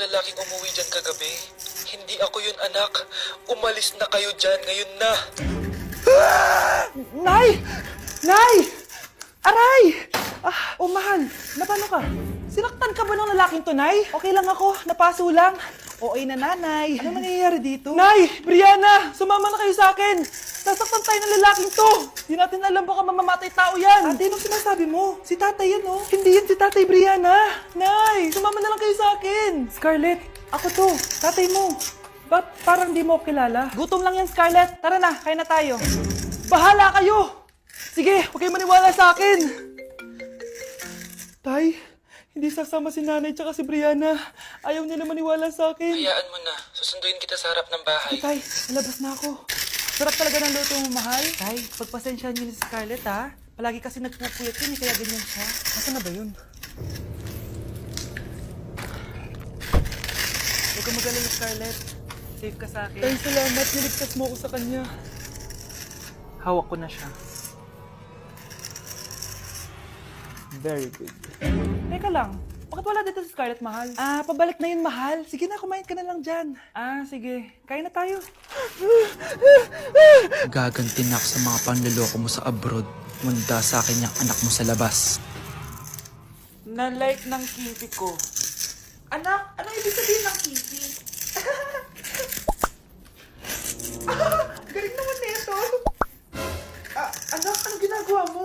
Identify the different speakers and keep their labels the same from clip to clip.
Speaker 1: lalaking umuwi dyan kagabi. Hindi ako yun, anak. Umalis na kayo dyan ngayon na.
Speaker 2: Nay! Nay! Aray! Mahal. Napano ka? Sinaktan ka ba ng lalaking to, Nay? Okay lang ako. Napaso lang. Okay na, nanay. Ano nangyayari dito? Nay! Brianna! Sumama na kayo sa akin! Sasaktan tayo ng lalaking to! Di natin alam baka mamamatay tao yan! Ate, anong sinasabi mo? Si tatay yan, oh. Hindi yan si tatay, Brianna! Nay! Sumama na lang kayo sa akin! Scarlett! Ako to! Tatay mo! Ba't parang di mo kilala? Gutom lang yan, Scarlett! Tara na, kain na tayo! Bahala kayo! Sige, huwag kayo maniwala sa akin! Tay, hindi sasama si nanay tsaka si Brianna. Ayaw nila maniwala sa akin.
Speaker 1: Hayaan mo na. Susunduin kita sa harap ng bahay.
Speaker 2: Tay, nalabas na ako. Sarap talaga ng luto mo, mahal. Tay, pagpasensyahan niyo ni Scarlett, ha? Palagi kasi nagpupuyat yun, kaya ganyan siya. Nasaan na ba yun? Huwag ka mag-alala, Scarlett. Safe ka sa akin. Tay, salamat. Niligtas mo ako sa kanya. Hawak ko na siya. Very good. Teka lang. Bakit wala dito si Scarlett, mahal? Pabalik na yun, mahal. Sige na, kumain ka na lang dyan. Sige. Kain na tayo.
Speaker 3: Gaganti na ako sa mga panloloko mo sa abroad. Munda sa akin yung anak mo sa labas.
Speaker 2: Na-like ng kipi ko. Anak, ano ibig sabihin ng kipi? Galing naman nito. Anak, ano ginagawa mo?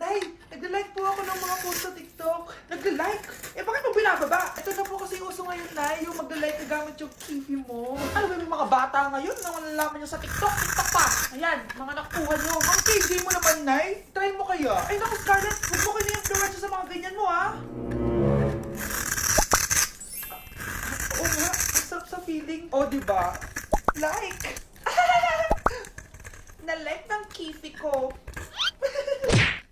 Speaker 2: Nay, nagla-like po ako ng mga post sa TikTok. Nagla-like? Bakit mo binababa? Ito na po kasi uso ngayon, Nay, yung magla-like na gamit yung kipi mo. Ano ba yung mga bata ngayon na malalaman nyo sa TikTok? TikTok pa! Ayan, mga nakuha nyo. Ang KJ mo naman, Nay. Try mo kaya. Ay, naku, Scarlett, huwag mo kayo na-influence sa mga ganyan mo, ha? Oo nga, ang sarap sa feeling. O, diba? Like! Na-like ng kipi ko.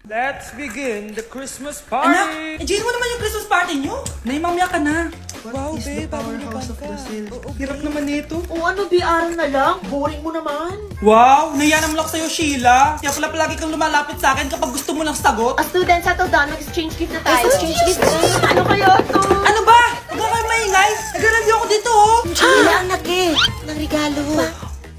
Speaker 2: Let's begin the Christmas party!
Speaker 4: Anak, enjoyin mo naman yung Christmas party nyo. Nay, mamaya ka na.
Speaker 2: Wow, babe, powerhouse of Brazil. Hirap naman nito.
Speaker 5: O ano, BR na lang? Boring mo naman.
Speaker 4: Wow, nahiya naman ako sa'yo, Sheila. Kaya pala palagi kang lumalapit sa akin kapag gusto mo lang sagot.
Speaker 5: A student sa Todan, mag-exchange gift na tayo. Exchange gift? Ano kaya to?
Speaker 4: Ano ba? Huwag ka kayo maingay. Nag-review ako dito, oh.
Speaker 5: Sheila ang laki ng regalo.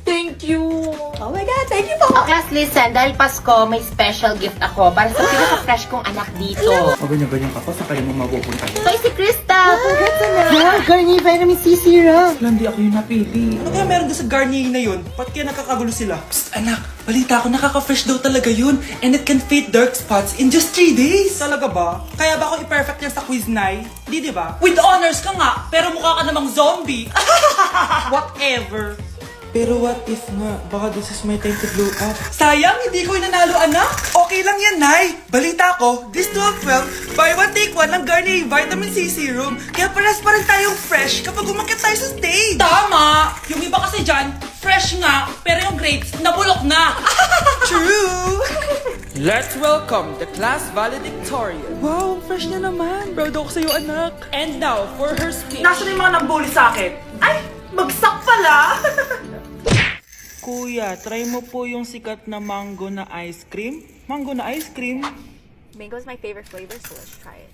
Speaker 5: Thank you. Oh my God, thank you po. Oh, class, listen. Dahil Pasko, may special gift ako para sa pinaka-fresh kong anak dito.
Speaker 3: Maganyan-ganyan ka pa sa kanya mo mapupunta.
Speaker 5: Ito si Krista. Congrats na. Yeah, Garnier Vitamin C Serum.
Speaker 3: Hindi ako yung napili.
Speaker 4: Ano kaya meron doon sa Garnier na yun? Ba't kaya nakakagulo sila? Psst, anak. Balita ko, nakaka-fresh daw talaga yun. And it can fade dark spots in just 3 days. Talaga ba? Kaya ba ako i-perfect yan sa quiz, Nay? Di ba? With honors ka nga, pero mukha ka namang zombie. Whatever.
Speaker 2: Pero what if nga, baka this is my time to blow up.
Speaker 4: Sayang, hindi ko inanalo, anak. Okay lang yan, Nay. Balita ko, this 12-12, buy one take one ng Garnier Vitamin C Serum. Kaya pares pa rin tayong fresh kapag umakyat tayo sa stage. Tama! Yung iba kasi dyan, fresh nga, pero yung grades, nabulok na. True!
Speaker 1: Let's welcome the class valedictorian.
Speaker 2: Wow, ang fresh niya naman. Proud ako sa'yo, anak.
Speaker 4: And now, for her speech. Nasaan yung mga nambuli sa akin? Ay, bagsak pala!
Speaker 2: Kuya, try mo po yung sikat na mango na ice cream. Mango na ice cream?
Speaker 6: Mango is my favorite flavor, so let's try it.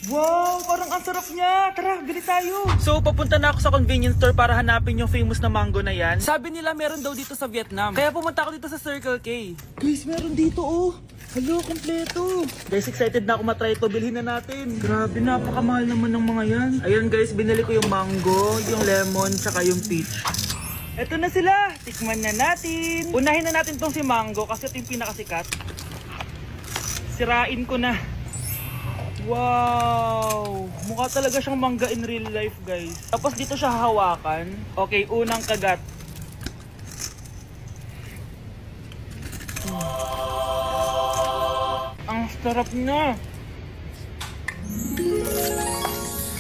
Speaker 2: Wow, parang ang sarap niya. Tara, bili tayo.
Speaker 4: So, papunta na ako sa convenience store para hanapin yung famous na mango na yan. Sabi nila meron daw dito sa Vietnam. Kaya pumunta ako dito sa Circle K.
Speaker 2: Guys, meron dito, oh. Hello, kompleto.
Speaker 4: Guys, excited na ako matry ito. Bilhin na natin. Grabe, napakamahal naman ng mga yan. Ayun guys, binili ko yung mango, yung lemon, tsaka yung peach.
Speaker 2: Eto na sila. Tikman na natin.
Speaker 4: Unahin na natin tong si mango kasi ito yung pinakasikat. Sirain ko na. Wow! Mukha talaga siyang mangga in real life, guys. Tapos dito siya hahawakan. Okay, unang kagat. Ang sarap niya.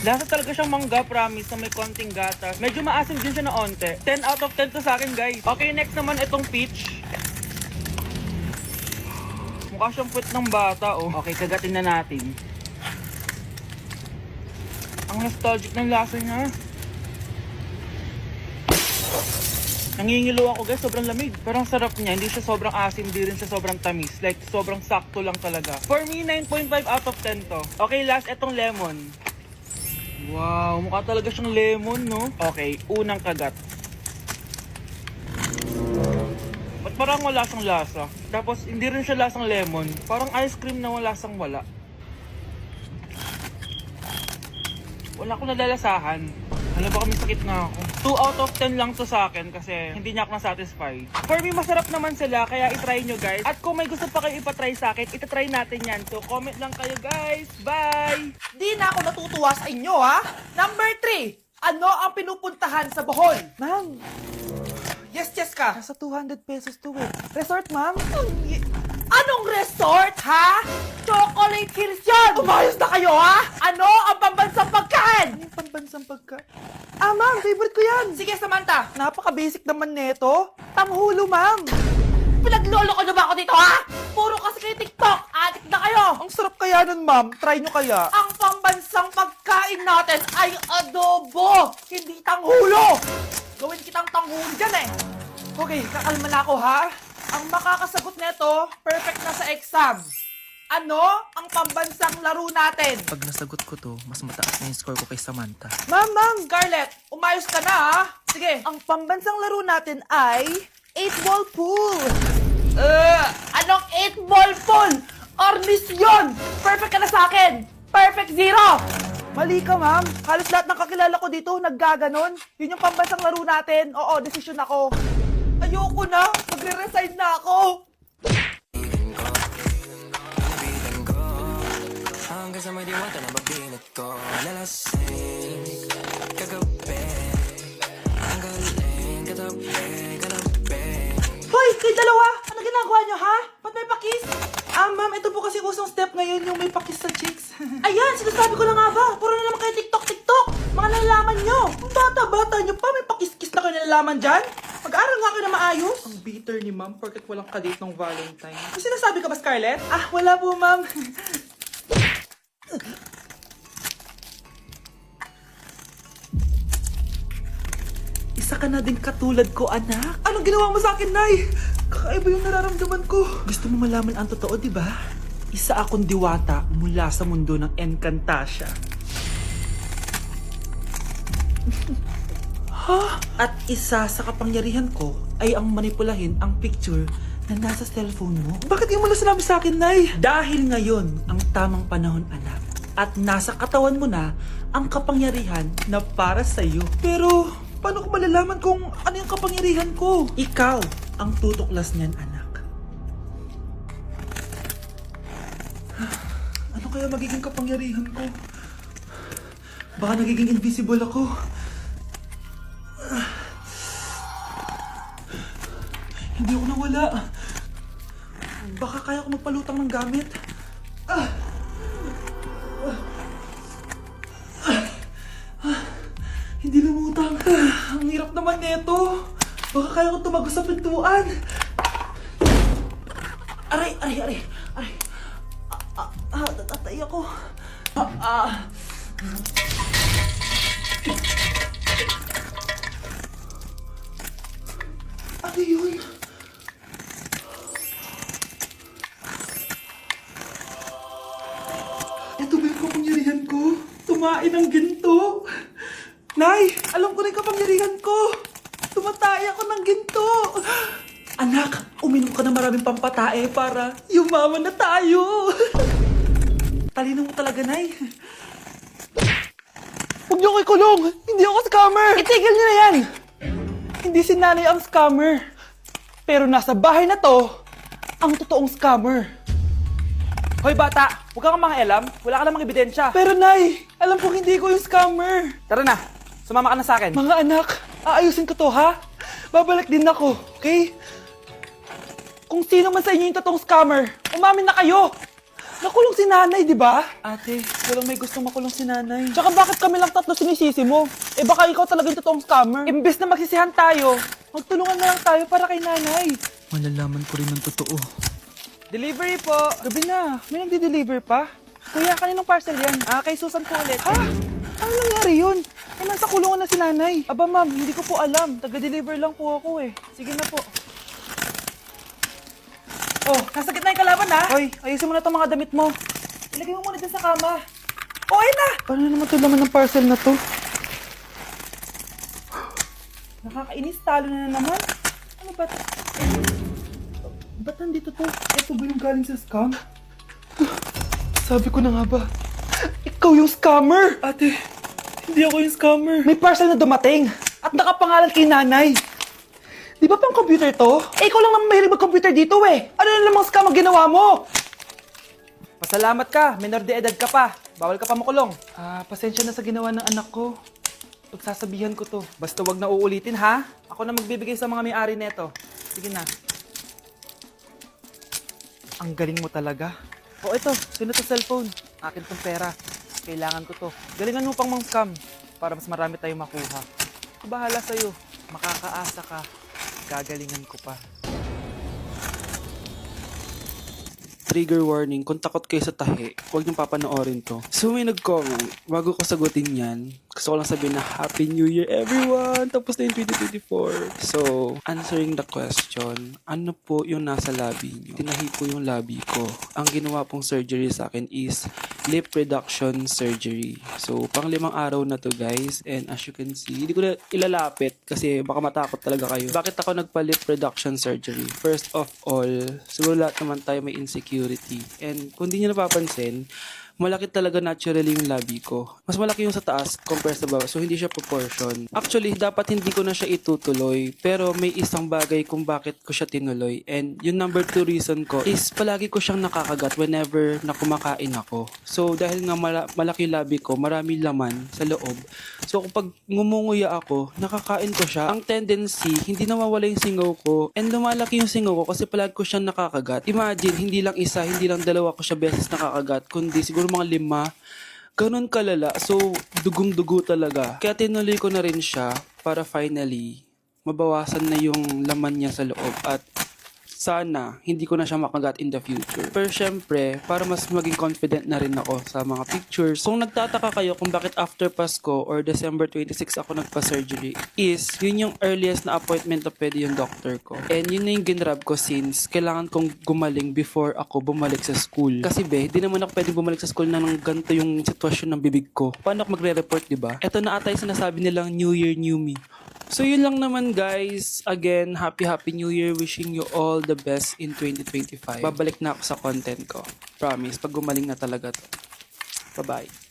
Speaker 4: Lasa talaga siyang mangga, promise, na may konting gatas. Medyo maasim din siya na onte. 10 out of 10 to sa akin, guys. Okay, next naman itong peach. Mukha siyang puwet ng bata, oh. Okay, kagatin na natin. Ang nostalgic ng lasa niya. Nangingilo ako, guys, sobrang lamig. Pero ang sarap niya, hindi siya sobrang asim, hindi rin siya sobrang tamis. Like, sobrang sakto lang talaga. For me, 9.5 out of 10 to. Okay, last, itong lemon.
Speaker 2: Wow, mukha talaga siyang lemon, no? Okay, unang kagat. Ba't parang wala siyang lasa? Tapos, hindi rin siya lasang lemon. Parang ice cream na wala lasang wala. Wala akong nadalasahan. Alam ba kami sakit na ako. 2 out of 10 lang to sa akin kasi hindi niya ako na-satisfy. For me, masarap naman sila kaya itry nyo guys. At kung may gusto pa kayo ipatry sa akin, itatry natin yan. So comment lang kayo guys. Bye!
Speaker 4: Di na ako natutuwa sa inyo, ha? Number 3, ano ang pinupuntahan sa Bohol?
Speaker 2: Ma'am,
Speaker 4: Yes, ka.
Speaker 2: nasa 200 pesos to eh. Resort, ma'am?
Speaker 4: Anong resort, ha? Chocolate Hills yun! Umayos na kayo, ha? Ano ang pambansang pagkain?
Speaker 2: Ano yung pambansang pagka... Ah, ma'am, favorite ko yan.
Speaker 4: Sige, Samantha.
Speaker 2: Napaka-basic naman neto. Tanghulo, ma'am.
Speaker 4: Pinaglolo ko na ba ako dito, ha? Puro kasi kayo TikTok. Adik na kayo.
Speaker 2: Ang sarap kaya nun, ma'am. Try nyo kaya.
Speaker 4: Ang pambansang pagkain natin ay adobo, hindi tanghulo. Gawin kitang tanghulo dyan, eh. Okay, kakalma na ako, ha? Ang makakasagot nito, perfect na sa exam. Ano ang pambansang laro natin?
Speaker 3: Pag nasagot ko to, mas mataas na yung score ko kay Samantha.
Speaker 2: Ma'am,
Speaker 4: Scarlett, umayos ka na, ha? Sige.
Speaker 2: ang pambansang laro natin ay 8-ball pool.
Speaker 4: Anong 8-ball pool? Or misyon? Perfect ka na sa akin. Perfect 0.
Speaker 2: Mali ka, ma'am. Halos lahat ng kakilala ko dito naggaganon. Yun yung pambansang laro natin. Oo, desisyon ako.
Speaker 4: Ayoko na. Magre-resign na ako.
Speaker 7: Hanggang sa may diwata na mabilit ko Lalasing kagabi Ang galing katabi
Speaker 2: Hoy, kayo dalawa! Ano ginagawa nyo, ha? Ba't may pakis? Ah, ma'am, ito po kasi usong step ngayon yung may pakis sa chicks.
Speaker 4: Ayan, sinasabi ko na nga ba? Puro na naman kayo TikTok. Mga nalalaman nyo.
Speaker 2: Ang bata-bata nyo pa, may pakis-kis na kayo nalalaman dyan? Mag-aaral nga kayo na maayos. Ang bitter ni ma'am, porket walang kadate ng Valentine.
Speaker 4: May sinasabi ka ba, Scarlett?
Speaker 2: Ah, wala po, ma'am. Isa ka na din katulad ko, anak. Anong ginawa mo sa akin, Nay? Kakaiba yung nararamdaman ko. Gusto mo malaman ang totoo, di ba? Isa akong diwata mula sa mundo ng Encantasia. Ha? At isa sa kapangyarihan ko ay ang manipulahin ang picture na nasa cellphone mo. Bakit yung mo na sinabi sa akin, Nay? Dahil ngayon ang tamang panahon, anak. At nasa katawan mo na ang kapangyarihan na para sa'yo. Pero, paano ko malalaman kung ano yung kapangyarihan ko? Ikaw ang tutuklas niyan, anak. Ano kaya magiging kapangyarihan ko? Baka nagiging invisible ako. Hindi ako nawala. Baka kaya ko magpalutang ng gamit. Hindi lumutang. Ang hirap naman nito. Baka kaya ko tumagos sa pintuan. Aray. Natatay ako. Ano yun? Ito ba yung kapangyarihan ko? Tumain ng ginto. Nay, alam ko na yung kapangyarihan ko. Tumatay ako ng ginto. Anak, uminom ka na maraming pampatae para yumaman na tayo. Talino mo talaga, Nay. Huwag niyo ko ikulong. Hindi ako scammer. Itigil niyo na yan. Hindi si nanay ang scammer. Pero nasa bahay na to, ang totoong scammer. Hoy bata, huwag kang makialam. Wala ka namang ebidensya. Pero Nay, alam ko hindi ko yung scammer. Tara na, sumama ka na sa akin. Mga anak, aayusin ko to ha. Babalik din ako, okay? Kung sino man sa inyo yung totoong scammer, umamin na kayo. Nakulong si nanay, di ba? Ate, walang may gustong makulong si nanay. Tsaka bakit kami lang tatlo sinisisi mo? Eh baka ikaw talaga yung totoong scammer. Imbes na magsisihan tayo, magtulungan na lang tayo para kay nanay.
Speaker 3: Malalaman ko rin ang totoo.
Speaker 2: Delivery po. Gabi na. May nagdi-deliver pa? Kuya, kaninong parcel yan? Kay Susan po ulit. Ha? Ano nangyari yun? Eh, nasa kulungan na si nanay. Aba ma'am, hindi ko po alam. Taga-deliver lang po ako eh. Sige na po. Oh, nasa gitna yung kalaban ha? Hoy, ayusin mo na itong mga damit mo. Ilagay mo muna dyan sa kama. Okay na! Ano naman ito laman ng parcel na to? Nakakainis, talo na naman. Ano ba? Ba't nandito to? Ito ba yung galing sa scam? Sabi ko na nga ba? Ikaw yung scammer! Ate, hindi ako yung scammer. May parcel na dumating at nakapangalan kay nanay. Di ba pang computer to? Eh, ikaw lang naman mahilig mag-computer dito eh. Ano na namang scam ang ginawa mo? Pasalamat ka, menor de edad ka pa. Bawal ka pa makulong. Pasensya na sa ginawa ng anak ko. Pagsasabihan ko to. Basta wag na uulitin ha. Ako na magbibigay sa mga may-ari neto. Sige na. Ang galing mo talaga. O ito, sino to cellphone? Akin tong pera. Kailangan ko to. Galingan mo pang mang scam para mas marami tayong makuha. Bahala sa'yo. Makakaasa ka. Gagalingan ko pa.
Speaker 8: Trigger warning, kung takot kayo sa tahi, huwag niyong papanoorin to. So may nag-comment, bago ko sagutin yan, gusto ko lang sabihin na Happy New Year everyone! Tapos na yung 2024. So, answering the question, ano po yung nasa labi niyo? Tinahi po yung labi ko. Ang ginawa pong surgery sa akin is lip reduction surgery. So, pang 5 araw na to guys, and as you can see, hindi ko na ilalapit kasi baka matakot talaga kayo. Bakit ako nagpa-lip reduction surgery? First of all, siguro lahat naman tayo may insecurity. And kung di nyo napapansin, malaki talaga naturally yung labi ko. Mas malaki yung sa taas compared sa baba. So, hindi siya proportion. Actually, dapat hindi ko na siya itutuloy. Pero may isang bagay kung bakit ko siya tinuloy. And yung number 2 reason ko is palagi ko siyang nakakagat whenever na kumakain ako. So, dahil nga malaki yung labi ko, marami laman sa loob. So, kapag ngumunguya ako, nakakain ko siya. Ang tendency, hindi nawawala yung singaw ko. And lumalaki yung singaw ko kasi palagi ko siyang nakakagat. Imagine, hindi lang isa, hindi lang dalawa ko siya beses nakakagat. Kundi siguro mga 5. Ganun kalala. So, dugong-dugo talaga. Kaya tinuloy ko na rin siya para finally mabawasan na yung laman niya sa loob at sana hindi ko na siya makagat in the future. Pero syempre, para mas maging confident na rin ako sa mga pictures. Kung nagtataka kayo kung bakit after Pasko or December 26 ako nagpa-surgery is yun yung earliest na appointment na pwede yung doctor ko. And yun na yung ginrab ko since kailangan kong gumaling before ako bumalik sa school. Kasi di naman ako pwedeng bumalik sa school na nang ganito yung sitwasyon ng bibig ko. Paano ako magre-report, diba? Ito na atay sinasabi nilang New Year, New Me. So yun lang naman guys. Again, Happy New Year. Wishing you all the best in 2025. Babalik na ako sa content ko. Promise, pag gumaling na talaga to. Bye-bye.